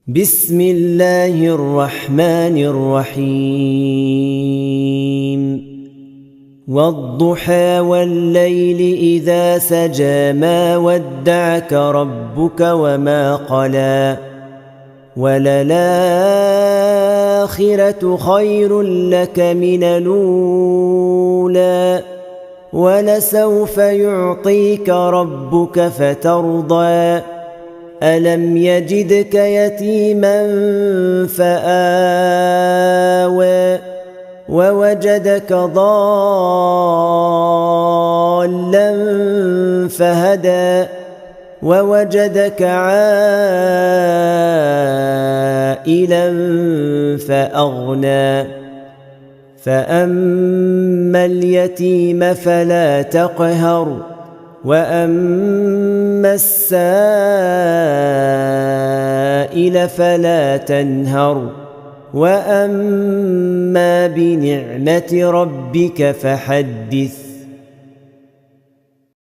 بسم الله الرحمن الرحيم والضحى والليل إذا سجى ما ودعك ربك وما قلى وللآخرة خير لك من الأولى ولسوف يعطيك ربك فترضى ألم يجدك يتيما فآوى ووجدك ضالا فهدى ووجدك عائلا فأغنى فأما اليتيم فلا تقهر وأما السائل فلا تنهر وأما بنعمة ربك فحدث